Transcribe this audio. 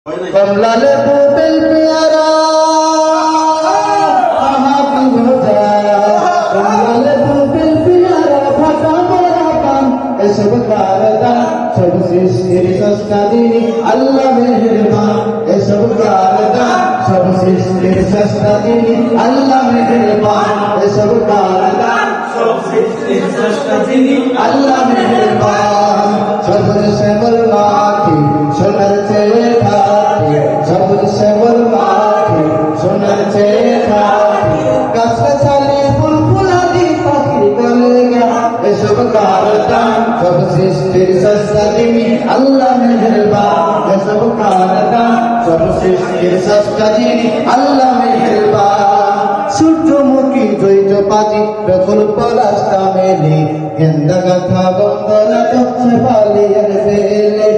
कमला ले बेल प्यारा कहाँ की हो जा कमला ले बेल प्यारा फटा मेरा कान ए सब कारदान सब सृष्टि सस्ता दीनी अल्लाह मेहरबान ए सब कारदान सब सृष्टि सस्ता दीनी अल्लाह मेहरबान ए सब कारदान सब सृष्टि सस्ता दीनी अल्लाह मेहरबान सब से मरमाती सोनर से সবুজ শ্যামল মাঠে সোনার চেয়ে থাকে গাছগাছালি ফুল ফুলাদি পাখির গলে গা এসব কারদান সব সৃষ্টির সস্তা যিনি আল্লাহ মেহেরবান এসব কারদান সব সৃষ্টির সস্তা যিনি আল্লাহ মেহেরবান সূর্যমুখী দ্বৈত পাতি প্রকল্প রাস্তা মেলে গেন্দা গাথা বন্দনা চলছে পালিয়ার বেলে